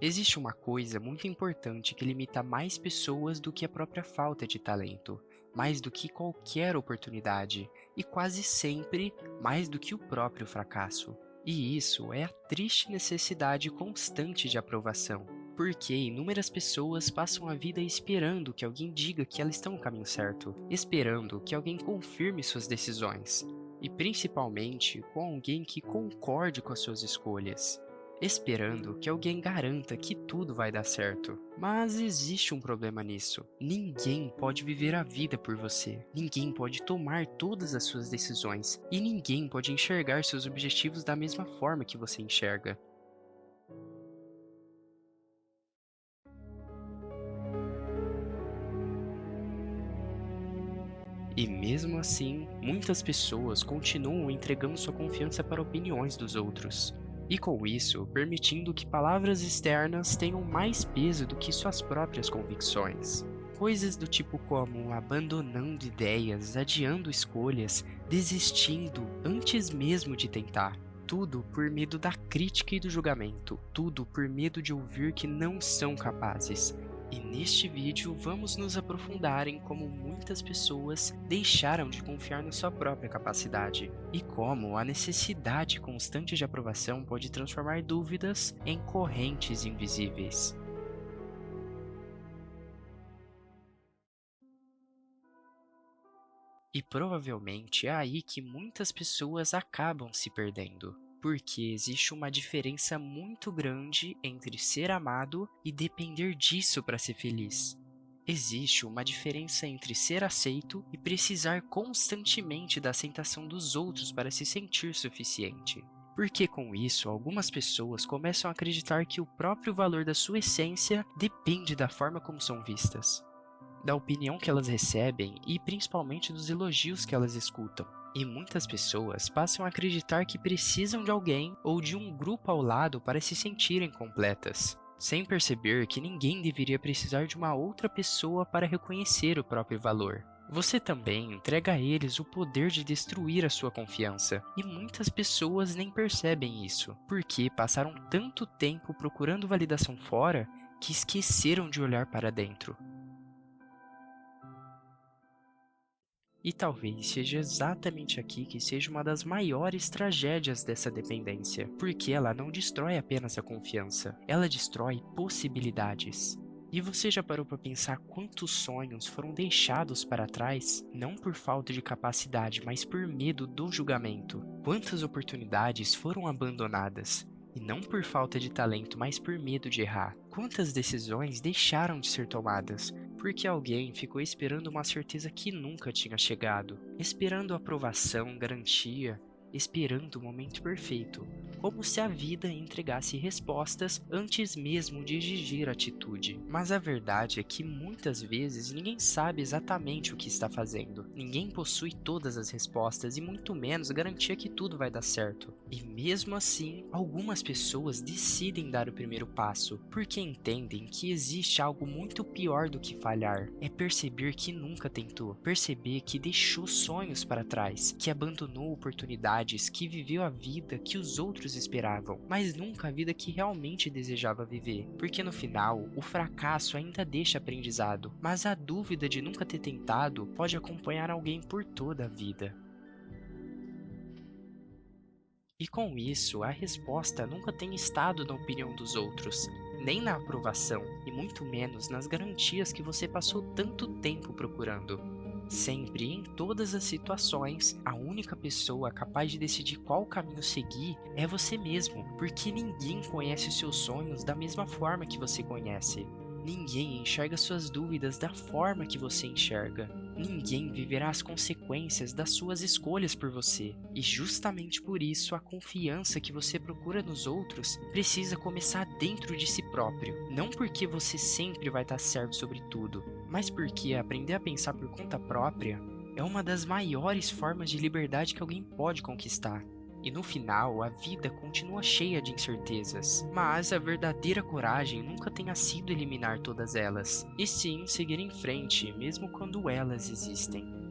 Existe uma coisa muito importante que limita mais pessoas do que a própria falta de talento, mais do que qualquer oportunidade, e quase sempre mais do que o próprio fracasso. E isso é a triste necessidade constante de aprovação, porque inúmeras pessoas passam a vida esperando que alguém diga que elas estão no caminho certo, esperando que alguém confirme suas decisões, e principalmente com alguém que concorde com as suas escolhas, esperando que alguém garanta que tudo vai dar certo. Mas existe um problema nisso. Ninguém pode viver a vida por você. Ninguém pode tomar todas as suas decisões. E ninguém pode enxergar seus objetivos da mesma forma que você enxerga. E mesmo assim, muitas pessoas continuam entregando sua confiança para opiniões dos outros. E com isso, permitindo que palavras externas tenham mais peso do que suas próprias convicções. Coisas do tipo como abandonando ideias, adiando escolhas, desistindo antes mesmo de tentar. Tudo por medo da crítica e do julgamento. Tudo por medo de ouvir que não são capazes. E neste vídeo vamos nos aprofundar em como muitas pessoas deixaram de confiar na sua própria capacidade e como a necessidade constante de aprovação pode transformar dúvidas em correntes invisíveis. E provavelmente é aí que muitas pessoas acabam se perdendo, porque existe uma diferença muito grande entre ser amado e depender disso para ser feliz. Existe uma diferença entre ser aceito e precisar constantemente da aceitação dos outros para se sentir suficiente. Porque com isso, algumas pessoas começam a acreditar que o próprio valor da sua essência depende da forma como são vistas, da opinião que elas recebem e principalmente dos elogios que elas escutam. E muitas pessoas passam a acreditar que precisam de alguém ou de um grupo ao lado para se sentirem completas, sem perceber que ninguém deveria precisar de uma outra pessoa para reconhecer o próprio valor. Você também entrega a eles o poder de destruir a sua confiança, e muitas pessoas nem percebem isso, porque passaram tanto tempo procurando validação fora que esqueceram de olhar para dentro. E talvez seja exatamente aqui que seja uma das maiores tragédias dessa dependência, porque ela não destrói apenas a confiança, ela destrói possibilidades. E você já parou para pensar quantos sonhos foram deixados para trás, não por falta de capacidade, mas por medo do julgamento? Quantas oportunidades foram abandonadas? E não por falta de talento, mas por medo de errar. Quantas decisões deixaram de ser tomadas porque alguém ficou esperando uma certeza que nunca tinha chegado, esperando aprovação, garantia, esperando o momento perfeito, como se a vida entregasse respostas antes mesmo de exigir atitude. Mas a verdade é que muitas vezes ninguém sabe exatamente o que está fazendo, ninguém possui todas as respostas e muito menos garantia que tudo vai dar certo. E mesmo assim, algumas pessoas decidem dar o primeiro passo, porque entendem que existe algo muito pior do que falhar, é perceber que nunca tentou, perceber que deixou sonhos para trás, que abandonou oportunidades, que viveu a vida que os outros esperavam, mas nunca a vida que realmente desejava viver, porque no final, o fracasso ainda deixa aprendizado, mas a dúvida de nunca ter tentado pode acompanhar alguém por toda a vida. E com isso, a resposta nunca tem estado na opinião dos outros, nem na aprovação, e muito menos nas garantias que você passou tanto tempo procurando. Sempre e em todas as situações, a única pessoa capaz de decidir qual caminho seguir é você mesmo, porque ninguém conhece os seus sonhos da mesma forma que você conhece. Ninguém enxerga suas dúvidas da forma que você enxerga. Ninguém viverá as consequências das suas escolhas por você. E justamente por isso, a confiança que você procura nos outros precisa começar dentro de si próprio. Não porque você sempre vai estar certo sobre tudo, mas porque aprender a pensar por conta própria é uma das maiores formas de liberdade que alguém pode conquistar. E no final, a vida continua cheia de incertezas, mas a verdadeira coragem nunca tenha sido eliminar todas elas, e sim seguir em frente, mesmo quando elas existem.